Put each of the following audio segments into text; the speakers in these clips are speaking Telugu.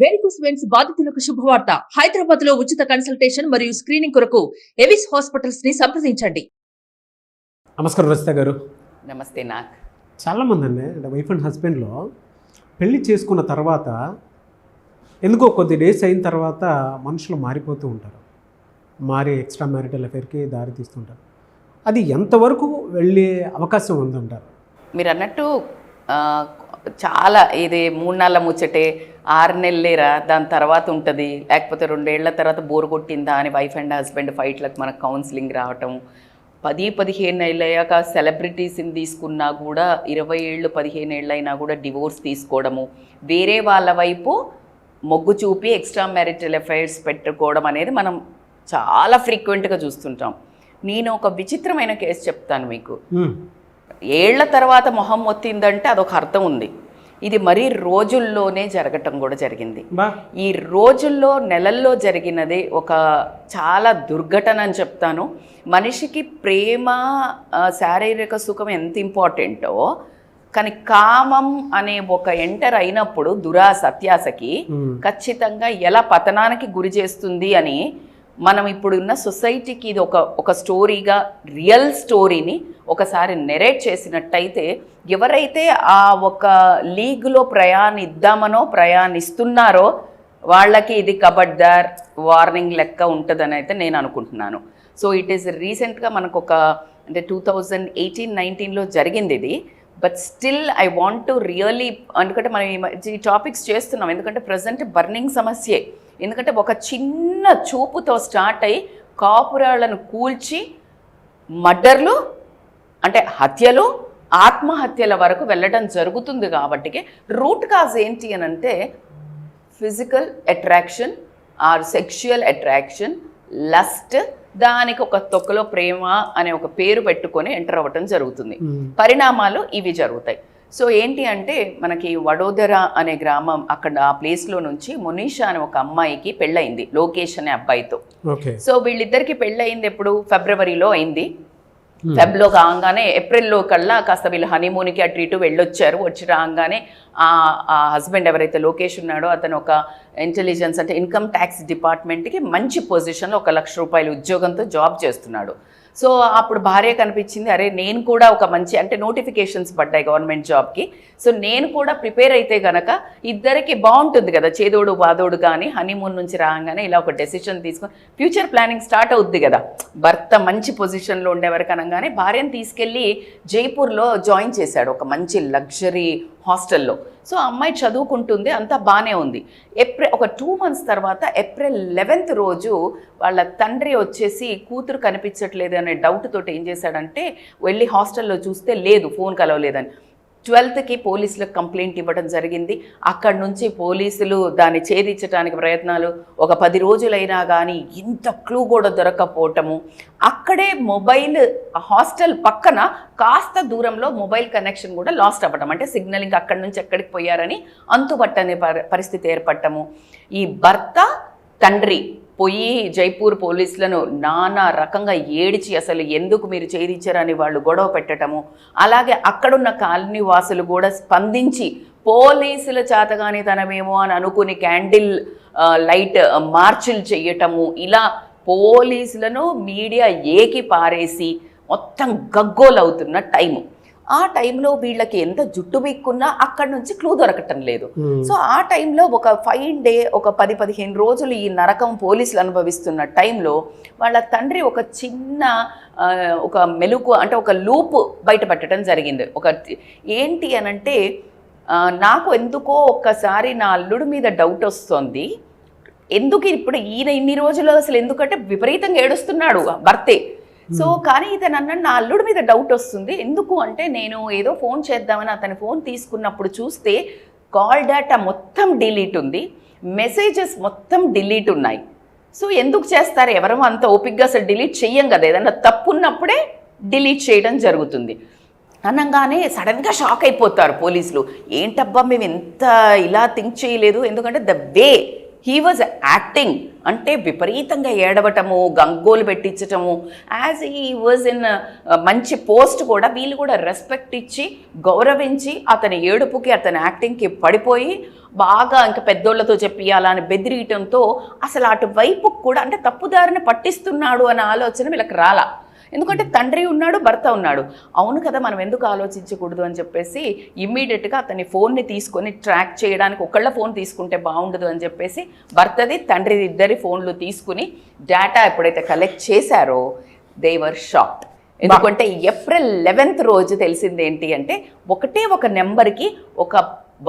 వెరికోస్ వెయిన్స్ బాధితులకు శుభవార్త. హైదరాబాద్ లో ఉచిత కన్సల్టేషన్ మరియు స్క్రీనింగ్ కొరకు ఎవిస్ హాస్పిటల్స్ ని సంప్రదించండి. నమస్కారం రచిత గారు. నమస్తే. నాకు చాలామంది అండి అంటే వైఫ్ అండ్ హస్బెండ్లో పెళ్లి చేసుకున్న తర్వాత ఎందుకో కొద్ది డేస్ అయిన తర్వాత మనుషులు మారిపోతూ ఉంటారు, మారి ఎక్స్ట్రా మ్యారిటల్ అఫేర్కి దారి తీస్తుంటారు. అది ఎంతవరకు వెళ్ళే అవకాశం ఉందంటారు? మీరు అన్నట్టు చాలా ఇది 3 నెలల ముచ్చటే, 6 నెలలేరా దాని తర్వాత ఉంటుంది, లేకపోతే 2 ఏళ్ల తర్వాత బోర్ కొట్టిందా అని వైఫ్ అండ్ హస్బెండ్ ఫైట్లకు మనకు కౌన్సిలింగ్ రావటం, 10-15 ఏళ్ళు అయ్యాక సెలబ్రిటీస్ని తీసుకున్నా కూడా 20 ఏళ్ళు 15 ఏళ్ళు అయినా కూడా డివోర్స్ తీసుకోవడము, వేరే వాళ్ళ వైపు మొగ్గు చూపి ఎక్స్ట్రా మ్యారిటల్ అఫైర్స్ పెట్టుకోవడం అనేది మనం చాలా ఫ్రీక్వెంట్గా చూస్తుంటాం. నేను ఒక విచిత్రమైన కేసు చెప్తాను మీకు. ఏళ్ల తర్వాత మొహం మొత్తిందంటే అదొక అర్థం ఉంది. ఇది మరీ రోజుల్లోనే జరగటం కూడా జరిగింది. ఈ రోజుల్లో నెలల్లో జరిగినది ఒక చాలా దుర్ఘటన అని చెప్తాను. మనిషికి ప్రేమ శారీరక సుఖం ఎంత ఇంపార్టెంటో, కానీ కామం అనే ఒక ఎంటర్ అయినప్పుడు దురాశ అత్యాశకి ఖచ్చితంగా ఎలా పతనానికి గురి చేస్తుంది అని మనం ఇప్పుడున్న సొసైటీకి ఇది ఒక స్టోరీగా, రియల్ స్టోరీని ఒకసారి నెరేట్ చేసినట్టయితే ఎవరైతే ఆ ఒక లీగ్లో ప్రయాణిస్తున్నారో వాళ్ళకి ఇది కబడ్దార్ వార్నింగ్ లెక్క ఉంటుందని అయితే నేను అనుకుంటున్నాను. సో ఇట్ ఈస్ రీసెంట్గా మనకు అంటే 2018-19లో జరిగింది ఇది. But still I want to really, ఎందుకంటే మనం ఈ టాపిక్స్ చేస్తున్నాం ఎందుకంటే ప్రజెంట్ బర్నింగ్ సమస్యే. ఎందుకంటే ఒక చిన్న చూపుతో స్టార్ట్ అయ్యి కాపురాళ్లను కూల్చి మర్డర్లు అంటే హత్యలు, ఆత్మహత్యల వరకు వెళ్ళడం జరుగుతుంది. కాబట్టి రూట్ కాజ్ ఏంటి అని అంటే physical attraction or sexual attraction, lust, దానికి ఒక తొక్కలో ప్రేమ అనే ఒక పేరు పెట్టుకొని ఎంటర్ అవ్వటం జరుగుతుంది. పరిణామాలు ఇవి జరుగుతాయి. సో ఏంటి అంటే మనకి వడోదర అనే గ్రామం, అక్కడ ఆ ప్లేస్లో నుంచి మొనీషా అనే ఒక అమ్మాయికి పెళ్ళయింది లోకేష్ అనే అబ్బాయితో. సో వీళ్ళిద్దరికి పెళ్ళయింది ఎప్పుడు? ఫిబ్రవరిలో అయింది. ఫెబ్లో కాగానే ఏప్రిల్లో కల్లా కాస్త వీళ్ళు హనీమూన్కి అటు ఇటు వెళ్ళొచ్చారు. వచ్చి రాగానే ఆ హస్బెండ్ ఎవరైతే లోకేష్ ఉన్నాడో అతను ఒక ఇంటెలిజెన్స్ అంటే ఇన్కమ్ ట్యాక్స్ డిపార్ట్మెంట్కి మంచి పొజిషన్లో 1 లక్ష రూపాయల ఉద్యోగంతో జాబ్ చేస్తున్నాడు. సో అప్పుడు భార్య కనిపించింది, అరే నేను కూడా ఒక మంచి అంటే నోటిఫికేషన్స్ పడ్డాయి గవర్నమెంట్ జాబ్కి, సో నేను కూడా ప్రిపేర్ అయితే గనక ఇద్దరికి బాగుంటుంది కదా, చేదోడు బాదోడు. కానీ హనీమూన్ నుంచి రాగానే ఇలా ఒక డెసిషన్ తీసుకొని ఫ్యూచర్ ప్లానింగ్ స్టార్ట్ అవుద్ది కదా. భర్త మంచి పొజిషన్లో ఉండేవారికి అనగానే భార్యను తీసుకెళ్ళి జైపూర్లో జాయిన్ చేశాడు ఒక మంచి లగ్జరీ హాస్టల్లో. సో అమ్మాయి చదువుకుంటుంది, అంతా బాగానే ఉంది. ఒక 2 months తర్వాత ఏప్రిల్ 11th రోజు వాళ్ళ తండ్రి వచ్చేసి కూతురు కనిపించట్లేదు అనే డౌట్ తోటి ఏం చేశాడంటే వెళ్ళి హాస్టల్లో చూస్తే లేదు, ఫోన్ కలవలేదని. 12th పోలీసులకు కంప్లైంట్ ఇవ్వడం జరిగింది. అక్కడి నుంచి పోలీసులు దాన్ని ఛేదించడానికి ప్రయత్నాలు, ఒక 10 రోజులైనా కానీ ఇంత క్లూ కూడా దొరకపోవటము. అక్కడే మొబైల్ హాస్టల్ పక్కన కాస్త దూరంలో మొబైల్ కనెక్షన్ కూడా లాస్ట్ అవ్వటం, అంటే సిగ్నలింగ్ అక్కడి నుంచి ఎక్కడికి పోయారని అంతుపట్టని పరిస్థితి ఏర్పడటము. ఈ భర్త తండ్రి పోయి జైపూర్ పోలీసులను నానా రకంగా ఏడిచి అసలు ఎందుకు మీరు చేయించారని వాళ్ళు గొడవ పెట్టడము. అలాగే అక్కడున్న కాలనీ వాసులు కూడా స్పందించి పోలీసుల చేతగానితనమేమో అని అనుకుని క్యాండిల్ లైట్ మార్చులు చేయటము. ఇలా పోలీసులను మీడియా ఏకి పారేసి మొత్తం గగ్గోలవుతున్న టైము. ఆ టైంలో వీళ్ళకి ఎంత జుట్టు బిక్కున్నా అక్కడి నుంచి క్లూ దొరకటం లేదు. సో ఆ టైంలో ఒక 5 days ఒక 10-15 రోజులు ఈ నరకం పోలీసులు అనుభవిస్తున్న టైంలో వాళ్ళ తండ్రి ఒక చిన్న ఒక మెలుకు అంటే ఒక లూప్ బయటపెట్టడం జరిగింది. ఏంటి అనంటే నాకు ఎందుకో ఒక్కసారి నా అల్లుడి మీద డౌట్ వస్తుంది, ఎందుకు ఇప్పుడు ఈయన ఇన్ని రోజులు అసలు ఎందుకంటే విపరీతంగా ఏడుస్తున్నాడు భర్తే. సో కానీ ఇతను అన్నాడు నా అల్లుడి మీద డౌట్ వస్తుంది, ఎందుకు అంటే నేను ఏదో ఫోన్ చేద్దామని అతని ఫోన్ తీసుకున్నప్పుడు చూస్తే కాల్ డేటా మొత్తం డిలీట్ ఉంది, మెసేజెస్ మొత్తం డిలీట్ ఉన్నాయి. సో ఎందుకు చేస్తారు, ఎవరో అంత ఓపిక్గా అసలు డిలీట్ చెయ్యం కదా, ఏదన్నా తప్పు ఉన్నప్పుడే డిలీట్ చేయడం జరుగుతుంది అనగానే సడన్గా షాక్ అయిపోతారు పోలీసులు. ఏంటబ్బా మేము ఎంత ఇలా థింక్ చేయలేదు, ఎందుకంటే the way he was acting అంటే విపరీతంగా ఏడవటము, గంగోలు పెట్టించటము. యాజ్ హీ వాజ్ ఇన్ మంచి పోస్ట్ కూడా వీళ్ళు కూడా రెస్పెక్ట్ ఇచ్చి గౌరవించి అతని ఏడుపుకి అతని యాక్టింగ్కి పడిపోయి బాగా ఇంకా పెద్దోళ్ళతో చెప్పియాలా అని బెదిరియటంతో అసలు అటువైపు కూడా అంటే తప్పుదారిని పట్టిస్తున్నాడు అనే ఆలోచన వీళ్ళకి రాలా. ఎందుకంటే తండ్రి ఉన్నాడు, భర్త ఉన్నాడు. అవును కదా, మనం ఎందుకు ఆలోచించకూడదు అని చెప్పేసి ఇమ్మీడియట్గా అతని ఫోన్ని తీసుకొని ట్రాక్ చేయడానికి ఒకళ్ళ ఫోన్ తీసుకుంటే బాగుండదు అని చెప్పేసి భర్తది తండ్రిది ఇద్దరి ఫోన్లు తీసుకుని డేటా ఎప్పుడైతే కలెక్ట్ చేశారో దే వర్ షాక్డ్. ఎందుకంటే ఏప్రిల్ 11th రోజు తెలిసింది ఏంటి అంటే ఒకటే ఒక నెంబర్కి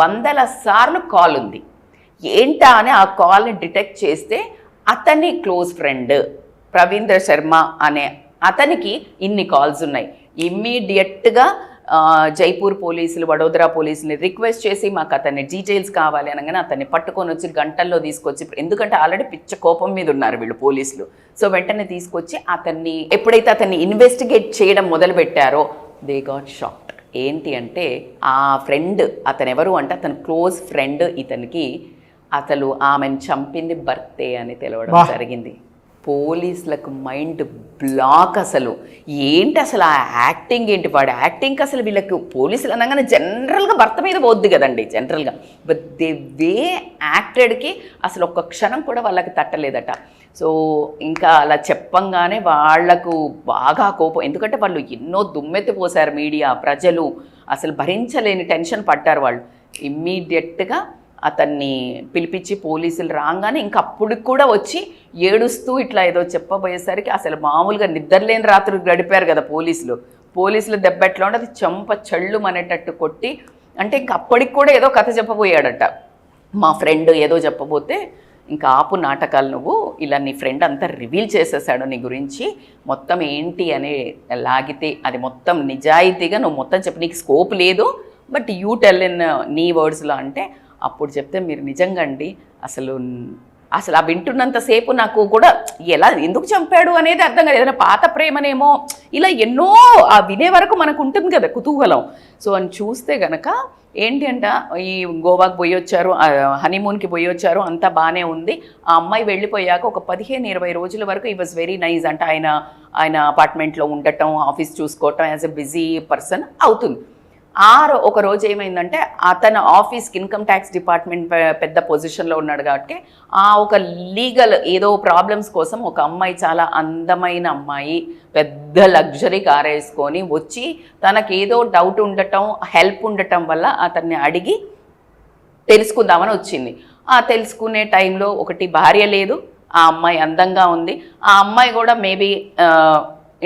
100 సార్లు కాల్ ఉంది. ఏంటా అని ఆ కాల్ని డిటెక్ట్ చేస్తే అతని క్లోజ్ ఫ్రెండ్ ప్రవీంద్ర శర్మ అనే అతనికి ఇన్ని కాల్స్ ఉన్నాయి. ఇమ్మీడియట్గా జైపూర్ పోలీసులు, వడోదరా పోలీసుని రిక్వెస్ట్ చేసి మాకు అతని డీటెయిల్స్ కావాలి అనగానే అతన్ని పట్టుకొని వచ్చి గంటల్లో తీసుకొచ్చి, ఎందుకంటే ఆల్రెడీ పిచ్చ కోపం మీద ఉన్నారు వీళ్ళు పోలీసులు. సో వెంటనే తీసుకొచ్చి అతన్ని ఎప్పుడైతే అతన్ని ఇన్వెస్టిగేట్ చేయడం మొదలుపెట్టారో దే గాట్ షాక్డ్. ఏంటి అంటే ఆ ఫ్రెండ్ అతను ఎవరు అంటే అతని క్లోజ్ ఫ్రెండ్ ఇతనికి అసలు ఆమెను చంపింది భర్తే అని తెలవడం జరిగింది. పోలీసులకు మైండ్ బ్లాక్. అసలు ఏంటి అసలు ఆ యాక్టింగ్ ఏంటి, వాడు యాక్టింగ్కి అసలు వీళ్ళకు పోలీసులు అనగానే జనరల్గా భర్త మీద పోద్ది కదండి జనరల్గా, బట్ దే వే యాక్టెడ్కి అసలు ఒక్క క్షణం కూడా వాళ్ళకి తట్టలేదట. సో ఇంకా అలా చెప్పంగానే వాళ్లకు బాగా కోపం, ఎందుకంటే వాళ్ళు ఎన్నో దుమ్మెత్తి పోసారు మీడియా, ప్రజలు అసలు భరించలేని టెన్షన్ పడ్డారు వాళ్ళు. ఇమ్మీడియట్గా అతన్ని పిలిపించి పోలీసులు రాగానే ఇంకా అప్పుడు కూడా వచ్చి ఏడుస్తూ ఇట్లా ఏదో చెప్పబోయేసరికి అసలు మామూలుగా నిద్రలేని రాత్రులు గడిపారు కదా పోలీసులు దెబ్బ ఎట్లా ఉంటే అది చెంప చళ్ళు అనేటట్టు కొట్టి, అంటే ఇంక అప్పటికి కూడా ఏదో కథ చెప్పబోయాడట మా ఫ్రెండ్. ఏదో చెప్పబోతే ఇంకా ఆపు నాటకాలు, నువ్వు ఇలా నీ ఫ్రెండ్ అంతా రివీల్ చేసేసాడు నీ గురించి, మొత్తం ఏంటి అని లాగితే అది మొత్తం నిజాయితీగా నువ్వు మొత్తం చెప్పి, నీకు స్కోప్ లేదు బట్ యూ టెల్ ఇన్ నీ వర్డ్స్లో అంటే అప్పుడు చెప్తే మీరు నిజంగా అండి అసలు ఆ వింటున్నంతసేపు నాకు కూడా ఎలా ఎందుకు చంపాడు అనేది అర్థం కాదు. ఏదైనా పాత ప్రేమనేమో ఇలా ఎన్నో ఆ వినే వరకు మనకు ఉంటుంది కదా కుతూహలం. సో అని చూస్తే గనక ఏంటి అంట, ఈ గోవాకి పోయి వచ్చారు, హనీమూన్కి పోయి వచ్చారు, అంతా బాగానే ఉంది. ఆ అమ్మాయి వెళ్ళిపోయాక ఒక 15-20 రోజుల వరకు ఈ వాజ్ వెరీ నైస్. అంటే ఆయన అపార్ట్మెంట్లో ఉండటం, ఆఫీస్ చూసుకోవటం, యాజ్ ఎ బిజీ పర్సన్ అవుతుంది. ఒక రోజు ఏమైందంటే అతను ఆఫీస్కి ఇన్కమ్ ట్యాక్స్ డిపార్ట్మెంట్ పెద్ద పొజిషన్లో ఉన్నాడు కాబట్టి ఒక లీగల్ ఏదో ప్రాబ్లమ్స్ కోసం ఒక అమ్మాయి, చాలా అందమైన అమ్మాయి, పెద్ద లగ్జరీ కార్ వేసుకొని వచ్చి తనకేదో డౌట్ ఉండటం, హెల్ప్ ఉండటం వల్ల అతన్ని అడిగి తెలుసుకుందామని వచ్చింది. తెలుసుకునే టైంలో ఒకటి భార్య లేదు, ఆ అమ్మాయి అందంగా ఉంది, ఆ అమ్మాయి కూడా మేబీ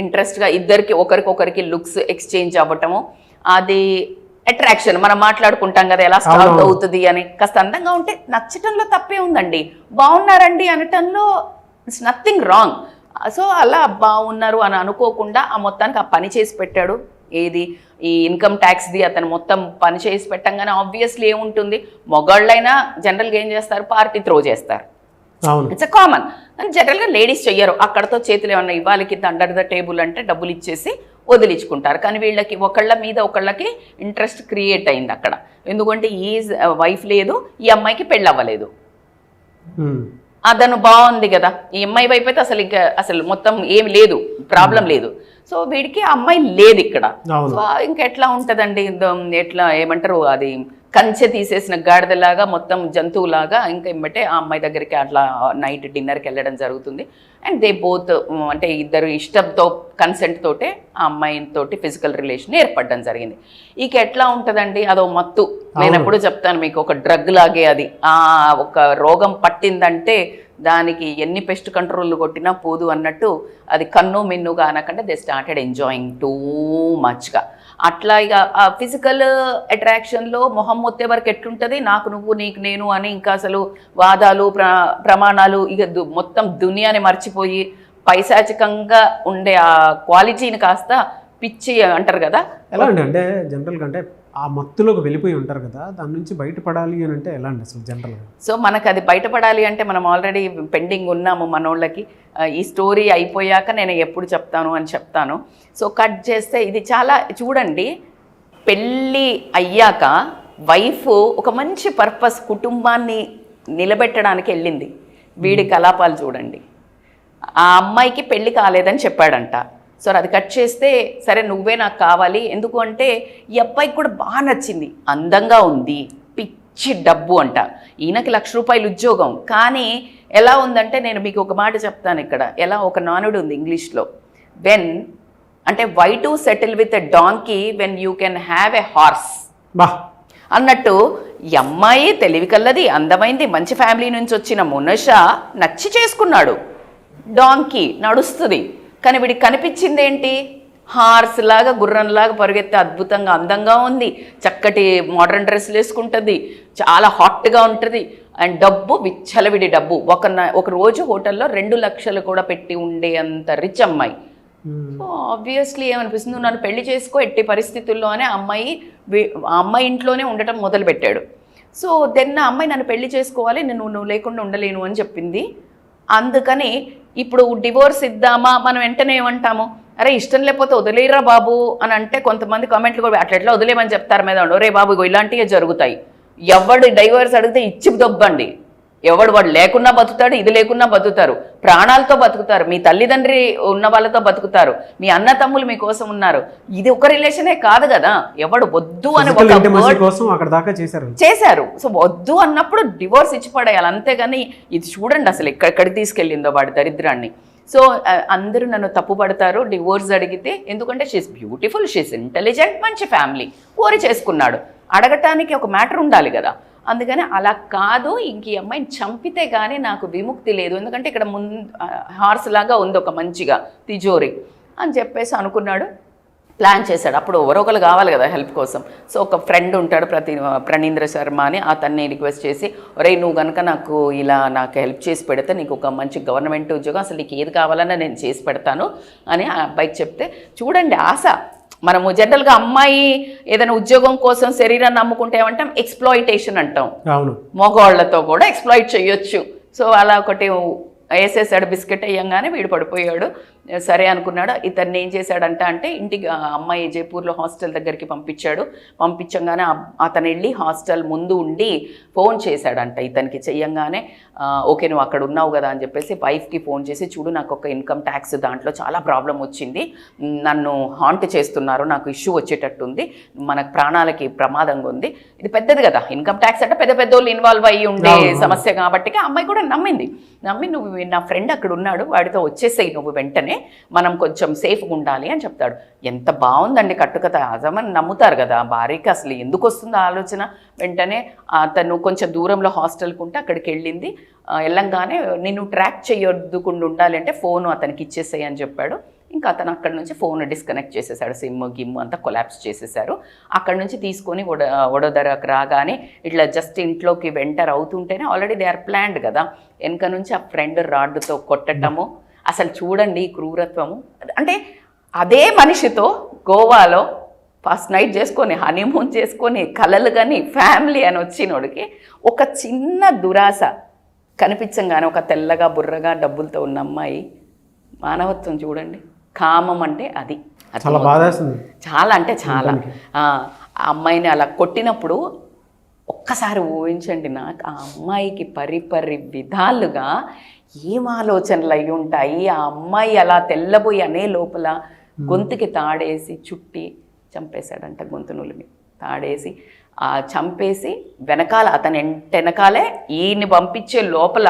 ఇంట్రెస్ట్గా ఇద్దరికి ఒకరికొకరికి లుక్స్ ఎక్స్చేంజ్ అవ్వటము, అది అట్రాక్షన్ మనం మాట్లాడుకుంటాం కదా ఎలా స్టార్ట్ అవుతుంది అని. కాస్త అందంగా ఉంటే నచ్చటంలో తప్పే ఉందండి, బాగున్నారండి అనటంలో ఇట్స్ నథింగ్ రాంగ్. సో అలా బాగున్నారు అని అనుకోకుండా ఆ మొత్తానికి ఆ పని చేసి పెట్టాడు. ఏది ఈ ఇన్కమ్ ట్యాక్స్ది అతను మొత్తం పని చేసి పెట్టంగానే ఆబ్వియస్లీ ఏముంటుంది, మొగాళ్ళైనా జనరల్గా ఏం చేస్తారు, పార్టీ త్రో చేస్తారు, ఇట్స్ అ కామన్. కానీ జనరల్గా లేడీస్ చెయ్యరు, అక్కడతో చేతులు ఏమన్నా ఇవ్వాలి కింద అండర్ ద టేబుల్ అంటే డబ్బులు ఇచ్చేసి వదిలించుకుంటారు. కానీ వీళ్ళకి ఒకళ్ళ మీద ఒకళ్ళకి ఇంట్రెస్ట్ క్రియేట్ అయింది అక్కడ. ఎందుకంటే ఈ వైఫ్ లేదు, ఈ అమ్మాయికి పెళ్ళి అవ్వలేదు, అతను బాగుంది కదా, ఈ అమ్మాయి వైపు అయితే అసలు మొత్తం ఏమి లేదు, ప్రాబ్లం లేదు. సో వీడికి ఆ అమ్మాయి లేదు ఇక్కడ. సో ఇంకెట్లా ఉంటుందండి, ఎట్లా ఏమంటారు, అది కంచె తీసేసిన గాడిదలాగా మొత్తం జంతువులాగా ఇంకా ఇమ్మటే ఆ అమ్మాయి దగ్గరికి అట్లా నైట్ డిన్నర్కి వెళ్ళడం జరుగుతుంది. అండ్ దే బోత్ అంటే ఇద్దరు ఇష్టంతో కన్సెంట్ తోటే ఆ అమ్మాయితోటి ఫిజికల్ రిలేషన్ ఏర్పడడం జరిగింది. ఇక ఎట్లా ఉంటుందండి, అదో మత్తు. నేను ఎప్పుడు చెప్తాను మీకు, ఒక డ్రగ్ లాగే అది. ఒక రోగం పట్టిందంటే దానికి ఎన్ని పెస్ట్ కంట్రోల్ కొట్టినా పోదు అన్నట్టు అది కన్ను మిన్నుగా అనకంటే దే స్టార్టెడ్ ఎంజాయింగ్ టూ మచ్గా. అట్లా ఇక ఆ ఫిజికల్ అట్రాక్షన్లో మొహం మొత్తే వరకు ఎట్లుంటుంది, నాకు నువ్వు నీకు నేను అని ఇంకా అసలు వాదాలు ప్రమాణాలు ఇక మొత్తం దునియాని మర్చిపోయి పైశాచికంగా ఉండే ఆ క్వాలిటీని కాస్త పిచ్చి అంటారు కదా. ఎలా అండి, అంటే జనరల్గా అంటే ఆ మత్తులోకి వెళ్ళిపోయి ఉంటారు కదా, దాని నుంచి బయటపడాలి అని అంటే ఎలా అండి అసలు జనరల్గా? సో మనకు అది బయటపడాలి అంటే మనం ఆల్రెడీ పెండింగ్ ఉన్నాము మనోళ్ళకి. ఈ స్టోరీ అయిపోయాక నేను ఎప్పుడు చెప్తాను అని చెప్తాను. సో కట్ చేస్తే ఇది చాలా చూడండి, పెళ్ళి అయ్యాక వైఫ్ ఒక మంచి పర్పస్, కుటుంబాన్ని నిలబెట్టడానికి వెళ్ళింది. వీడి కలాపాలు చూడండి. ఆ అమ్మాయికి పెళ్లి కాలేదని చెప్పాడంట. సో అది కట్ చేస్తే సరే నువ్వే నాకు కావాలి, ఎందుకు అంటే ఈ అబ్బాయికి కూడా బాగా నచ్చింది, అందంగా ఉంది, పిచ్చి డబ్బు అంట. ఈయనకి ₹1,00,000 ఉద్యోగం. కానీ ఎలా ఉందంటే, నేను మీకు ఒక మాట చెప్తాను ఇక్కడ, ఎలా ఒక నానుడు ఉంది ఇంగ్లీష్లో, వెన్ అంటే why to settle with a donkey when you can have a horse అన్నట్టు. ఈ అమ్మాయి తెలివి కల్లది, అందమైంది, మంచి ఫ్యామిలీ నుంచి వచ్చిన మునష నచ్చి చేసుకున్నాడు. డాంకీ నడుస్తుంది, కానీ వీడికి కనిపించింది ఏంటి, హార్స్ లాగా గుర్రంలాగా పరిగెత్తే అద్భుతంగా అందంగా ఉంది, చక్కటి మోడర్న్ డ్రెస్సులు వేసుకుంటుంది, చాలా హాట్గా ఉంటుంది, అండ్ డబ్బు విచ్చలవిడి డబ్బు. ఒక రోజు హోటల్లో 2 లక్షలు కూడా పెట్టి ఉండే అంత రిచ్ అమ్మాయి. సో ఆబ్వియస్లీ ఏమనిపిస్తుంది, నువ్వు నన్ను పెళ్లి చేసుకో ఎట్టి పరిస్థితుల్లో అనే అమ్మాయి ఇంట్లోనే ఉండటం మొదలుపెట్టాడు. సో దెన్ ఆ అమ్మాయి నన్ను పెళ్లి చేసుకోవాలి, నువ్వు లేకుండా ఉండలేను అని చెప్పింది. అందుకని ఇప్పుడు డివోర్స్ ఇద్దామా, మనం వెంటనే ఏమంటాము, అరే ఇష్టం లేకపోతే వదిలేరా బాబు అని అంటే కొంతమంది కామెంట్లు కూడా అట్లా వదిలేమని చెప్తారు మీద, రే బాబు ఇలాంటివే జరుగుతాయి. ఎవడు డైవర్స్ అడిగితే ఇచ్చి దొబ్బండి, వాడు లేకున్నా బతుకుతాడు, ఇది లేకున్నా బతుకుతారు, ప్రాణాలతో బతుకుతారు, మీ తల్లిదండ్రి ఉన్న వాళ్ళతో బతుకుతారు, మీ అన్న తమ్ములు మీకోసం ఉన్నారు. ఇది ఒక రిలేషనే కాదు కదా. ఎవడు వద్దు అని చేశారు. సో వద్దు అన్నప్పుడు డివోర్స్ ఇచ్చి పడేయాలి, అంతేగాని ఇది చూడండి అసలు ఎక్కడికి తీసుకెళ్ళిందో వాడి దరిద్రాన్ని. సో అందరూ నన్ను తప్పు పడతారు డివోర్స్ అడిగితే, ఎందుకంటే షీస్ బ్యూటిఫుల్, షీస్ ఇంటెలిజెంట్, మంచి ఫ్యామిలీ, కోరి చేసుకున్నాడు, అడగటానికి ఒక మ్యాటర్ ఉండాలి కదా. అందుకని అలా కాదు, ఇంక ఈ అమ్మాయిని చంపితే కానీ నాకు విముక్తి లేదు, ఎందుకంటే ఇక్కడ హార్స్ లాగా ఉంది ఒక మంచిగా తిజోరి అని చెప్పేసి అనుకున్నాడు. ప్లాన్ చేశాడు. అప్పుడు ఒకరు కావాలి కదా హెల్ప్ కోసం. సో ఒక ఫ్రెండ్ ఉంటాడు ప్రణీంద్ర శర్మ అని, అతన్ని రిక్వెస్ట్ చేసి, ఒరే నువ్వు కనుక నాకు హెల్ప్ చేసి పెడితే నీకు ఒక మంచి గవర్నమెంట్ ఉద్యోగం, అసలు నీకు ఏది కావాలన్నా నేను చేసి పెడతాను అని ఆ అబ్బాయికి చెప్తే, చూడండి ఆశ. మనము జనరల్గా అమ్మాయి ఏదైనా ఉద్యోగం కోసం శరీరాన్ని నమ్ముకుంటే ఏమంటాం, ఎక్స్ప్లాయిటేషన్ అంటాం. మగవాళ్లతో కూడా ఎక్స్ప్లాయిట్ చేయొచ్చు. సో అలా ఒకటి వేసేసాడు, బిస్కెట్ వేయంగానే వీడు పడిపోయాడు. సరే అనుకున్నాడు. ఇతన్ని ఏం చేశాడంట అంటే, ఇంటికి అమ్మాయి జైపూర్లో హాస్టల్ దగ్గరికి పంపించంగానే అతను వెళ్ళి హాస్టల్ ముందు ఉండి ఫోన్ చేశాడంట. ఇతనికి చెయ్యంగానే ఓకే నువ్వు అక్కడ ఉన్నావు కదా అని చెప్పేసి వైఫ్కి ఫోన్ చేసి, చూడు నాకు ఒక ఇన్కమ్ ట్యాక్స్ దాంట్లో చాలా ప్రాబ్లం వచ్చింది, నన్ను హాంట్ చేస్తున్నారు, నాకు ఇష్యూ వచ్చేటట్టుంది, మనకు ప్రాణాలకి ప్రమాదంగా ఉంది. ఇది పెద్దది కదా, ఇన్కమ్ ట్యాక్స్ అంటే పెద్ద వాళ్ళు ఇన్వాల్వ్ అయ్యి ఉండే సమస్య కాబట్టి ఆ అమ్మాయి కూడా నమ్మి నువ్వు నా ఫ్రెండ్ అక్కడ ఉన్నాడు, వాడితో వచ్చేసేయి నువ్వు వెంటనే, మనం కొంచెం సేఫ్గా ఉండాలి అని చెప్తాడు. ఎంత బాగుందండి కట్టుకథ. అజమని నమ్ముతారు కదా, భార్యకి అసలు ఎందుకు వస్తుందో ఆలోచన. వెంటనే తను కొంచెం దూరంలో హాస్టల్కి ఉంటే అక్కడికి వెళ్ళింది. వెళ్ళంగానే నిన్ను ట్రాక్ చేయొద్దుకుండా ఉండాలి అంటే ఫోన్ అతనికి ఇచ్చేసేయి అని చెప్పాడు. ఇంకా అతను అక్కడ నుంచి ఫోన్ డిస్కనెక్ట్ చేసేసాడు, సిమ్ గిమ్ అంతా కొలాప్స్ చేసేసారు. అక్కడ నుంచి తీసుకొని వడోదరకు రాగానే ఇట్లా జస్ట్ ఇంట్లోకి వెంటర్ అవుతుంటేనే ఆల్రెడీ దే ఆర్ ప్లాన్డ్ కదా, వెనక నుంచి ఆ ఫ్రెండ్ రాడ్డుతో కొట్టటము. అసలు చూడండి క్రూరత్వము. అంటే అదే మనిషితో గోవాలో ఫస్ట్ నైట్ చేసుకొని హనీమూన్ చేసుకొని కలలు కానీ ఫ్యామిలీ అని వచ్చినోడికి ఒక చిన్న దురాశ కనిపించంగానే, ఒక తెల్లగా బుర్రగా డబ్బులతో ఉన్న అమ్మాయి మానవత్వం చూడండి. కామం అంటే అది చాలా అంటే చాలా. ఆ అమ్మాయిని అలా కొట్టినప్పుడు ఒక్కసారి ఊహించండి, నాకు ఆ అమ్మాయికి పరిపరి విధాలుగా ఏం ఆలోచనలు అయి ఉంటాయి. ఆ అమ్మాయి అలా తెల్లబోయి అనే లోపల గొంతుకి తాడేసి చుట్టి చంపేశాడంట, గొంతు నులిమి తాడేసి చంపేసి అతని వెనకాలే ఈయన్ని పంపించే లోపల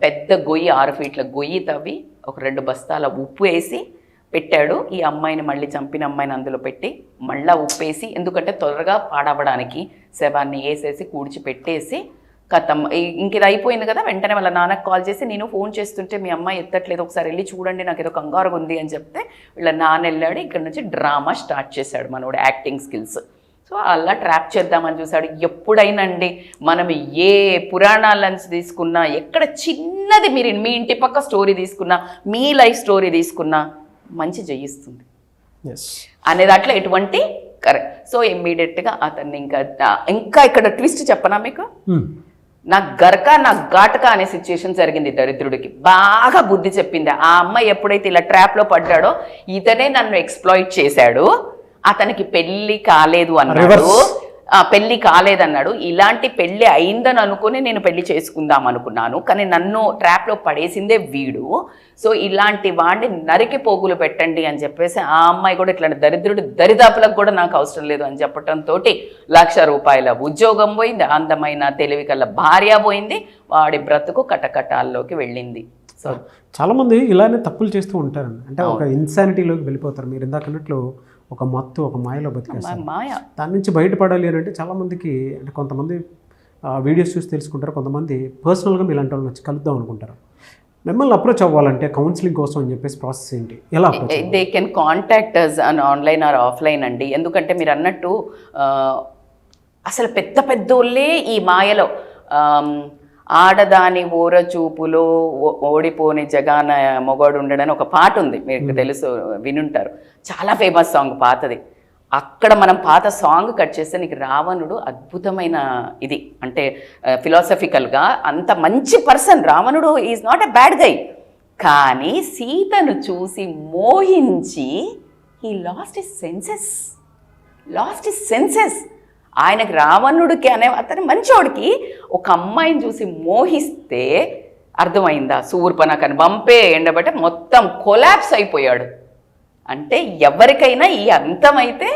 పెద్ద గొయ్యి 6 ఫీట్ల గొయ్యి తవ్వి ఒక 2 బస్తాల ఉప్పు వేసి పెట్టాడు. ఈ అమ్మాయిని మళ్ళీ చంపిన అమ్మాయిని అందులో పెట్టి మళ్ళీ ఉప్పేసి, ఎందుకంటే త్వరగా పాడవడానికి శవాన్ని వేసేసి కూడిచి పెట్టేసి కథం. ఇంక ఇది అయిపోయింది కదా, వెంటనే వాళ్ళ నాన్నకు కాల్ చేసి, నేను ఫోన్ చేస్తుంటే మీ అమ్మాయి ఎత్తట్లేదు, ఒకసారి వెళ్ళి చూడండి, నాకు ఏదో కంగారుగా ఉంది అని చెప్తే వీళ్ళ నాన్న వెళ్ళాడు. ఇక్కడ నుంచి డ్రామా స్టార్ట్ చేశాడు మనోడు, యాక్టింగ్ స్కిల్స్. సో అలా ట్రాప్ చేద్దామని చూశాడు. ఎప్పుడైనండి మనం ఏ పురాణాలను తీసుకున్నా, ఎక్కడ చిన్నది మీరు మీ ఇంటి పక్క స్టోరీ తీసుకున్నా, మీ లైఫ్ స్టోరీ తీసుకున్నా మంచి జయిస్తుంది అనే దాంట్లో ఎటువంటి కరెక్ట్. సో ఇమ్మీడియట్గా అతన్ని ఇంకా ఇక్కడ ట్విస్ట్ చెప్పనా మీకు, నాకు గరక నాకు ఘాటక అనే సిచ్యుయేషన్ జరిగింది. దరిద్రుడికి బాగా బుద్ధి చెప్పింది. ఆ అమ్మాయి ఎప్పుడైతే ఇలా ట్రాప్లో పడ్డాడో, ఇతనే నన్ను ఎక్స్ప్లాయిట్ చేశాడు, అతనికి పెళ్ళి కాలేదు అన్నాడు, పెళ్లి కాలేదన్నాడు. ఇలాంటి పెళ్లి అయిందని అనుకుని నేను పెళ్లి చేసుకుందాం అనుకున్నాను, కానీ నన్ను ట్రాప్లో పడేసిందే వీడు. సో ఇలాంటి వాడిని నరికి పోగులు పెట్టండి అని చెప్పేసి ఆ అమ్మాయి కూడా ఇట్లాంటి దరిద్రుడు దరిదాపులకు కూడా నాకు అవసరం లేదు అని చెప్పడంతో ₹1,00,000 ఉద్యోగం పోయింది, అందమైన తెలివి కల్ల భార్య పోయింది, వాడి బ్రతుకు కటకటాల్లోకి వెళ్ళింది. సో చాలామంది ఇలానే తప్పులు చేస్తూ ఉంటారండి. అంటే ఒక ఇన్సానిటీలోకి వెళ్ళిపోతారు. మీరు ఇందాక అన్నట్లు ఒక మత్తు, ఒక మాయలో బతికేస్తారు. మాయ. దాని నుంచి బయటపడాలి అని అంటే చాలామందికి, అంటే కొంతమంది వీడియోస్ చూసి తెలుసుకుంటారు, కొంతమంది పర్సనల్గా ఇలాంటి వాళ్ళని వచ్చి కలుద్దాం అనుకుంటారు. మిమ్మల్ని అప్రోచ్ అవ్వాలంటే కౌన్సిలింగ్ కోసం అని చెప్పేసి ప్రాసెస్ ఏంటి, ఎలా approach? They can contact us on online or offline అండి. ఎందుకంటే మీరు అన్నట్టు అసలు పెద్ద పెద్దోళ్ళే ఈ మాయలో, ఆడదాని ఊర చూపులో ఓడిపోని జగాన మొగోడు ఉండడని ఒక పాట ఉంది, మీకు తెలుసు, వినుంటారు, చాలా ఫేమస్ సాంగ్, పాతది. అక్కడ మనం పాత సాంగ్ కట్ చేస్తే నీకు రావణుడు అద్భుతమైన ఇది, అంటే ఫిలాసఫికల్గా అంత మంచి పర్సన్ రావణుడు, is not a bad guy. కానీ సీతను చూసి మోహించి హీ లాస్ట్ హిస్ సెన్సెస్. ఆయనకి రావణుడికి అనే అతను మంచోడికి ఒక అమ్మాయిని చూసి మోహిస్తే అర్థమైందా, శూర్పణఖని పంపే ఎండబట్టే మొత్తం కొలాప్స్ అయిపోయాడు. అంటే ఎవరికైనా ఈ అంతమైతే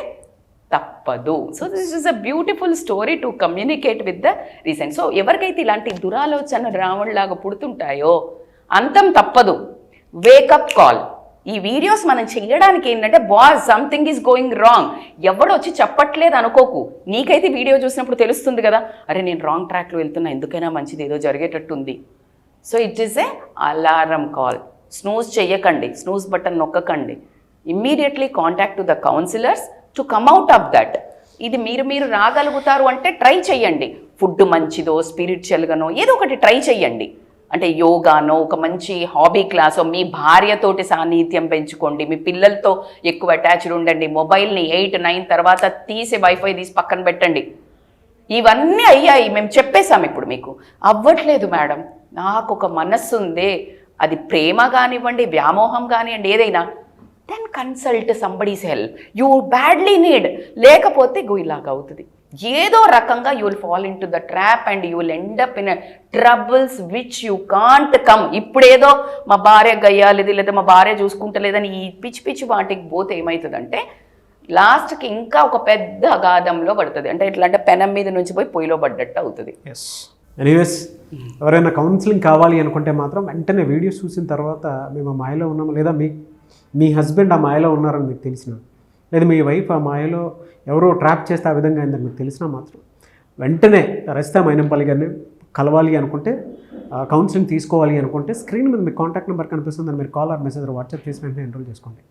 తప్పదు. So this is a beautiful story to communicate with the recent. So ఎవరికైతే ఇలాంటి దురాలోచన రావణ్లాగా పుడుతుంటాయో అంతం తప్పదు. Wake up call. ఈ వీడియోస్ మనం చేయడానికి ఏంటంటే, boss something is going wrong, ఎవడు వచ్చి చెప్పట్లేదు అనుకోకు, నీకైతే వీడియో చూసినప్పుడు తెలుస్తుంది కదా, అరే నేను రాంగ్ ట్రాక్లో వెళ్తున్నా, ఎందుకైనా మంచిది, ఏదో జరిగేటట్టుంది. So it is a alarm call. Snooze చెయ్యకండి, స్నూజ్ బటన్ నొక్కకండి. Immediately contact to the counsellors to come out of that. ఇది మీరు రాగలుగుతారు అంటే ట్రై చెయ్యండి. ఫుడ్ మంచిదో, స్పిరిచువల్గానో ఏదో ఒకటి ట్రై చెయ్యండి. అంటే యోగానో, ఒక మంచి హాబీ క్లాసో, మీ భార్యతోటి సాన్నిహిత్యం పెంచుకోండి, మీ పిల్లలతో ఎక్కువ అటాచ్డ్ ఉండండి, మొబైల్ని 8, 9 తర్వాత తీసి వైఫై తీసి పక్కన పెట్టండి. ఇవన్నీ అయ్యాయి, మేము చెప్పేశాం. ఇప్పుడు మీకు అవ్వట్లేదు మేడం, నాకు ఒక మనస్సు ఉందే, అది ప్రేమ కానివ్వండి, వ్యామోహం కానివ్వండి, ఏదైనా, then consult somebody's help. You badly need. లేకపోతే ఇలాగ అవుతుంది, ఏదో రకంగా you will fall in to the trap and you will end up in troubles which you can't come. ఇప్పుడేదో మా భార్య గయ్యాలిది, లేదా మా భార్య చూసుకుంటలేదని ఈ పిచ్చి వాటికి పోతే ఏమవుతుందంటే లాస్ట్కి ఇంకా ఒక పెద్ద అగాధంలో పడుతుంది. అంటే ఎట్లా అంటే పెనం మీద నుంచి పోయి పొయ్యిలో పడ్డట్టు అవుతుంది. ఎనీవేస్, ఎవరైనా కౌన్సిలింగ్ కావాలి అనుకుంటే మాత్రం వెంటనే వీడియోస్ చూసిన తర్వాత మేము ఆ మాయలో ఉన్నాము, లేదా మీ హస్బెండ్ ఆ మాయలో ఉన్నారని మీకు తెలిసిన, లేదా మీ వైఫ్ ఆ మాయలో ఎవరో ట్రాప్ చేస్తే ఆ విధంగా అయిందని మీకు తెలిసినా మాత్రం వెంటనే రజితా మైనంపల్లి గారిని కలవాలి అనుకుంటే, కౌన్సిలింగ్ తీసుకోవాలి అనుకుంటే స్క్రీన్ మీద మీకు కాంటాక్ట్ నెంబర్ కనిపిస్తుందని మీరు కాల్ ఆర్ మెసేజ్ వాట్సాప్ చేసి వెంటనే ఎన్రోల్ చేసుకోండి.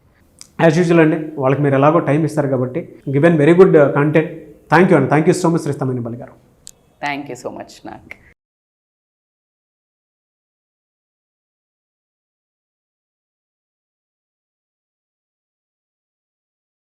యాజ్ యూజువల్ అండి, వాళ్ళకి మీరు ఎలాగో టైం ఇస్తారు కాబట్టి given very good content. Thank you అండి, thank you so much Rajitha Mynampally గారు. Thank you so much. నాకు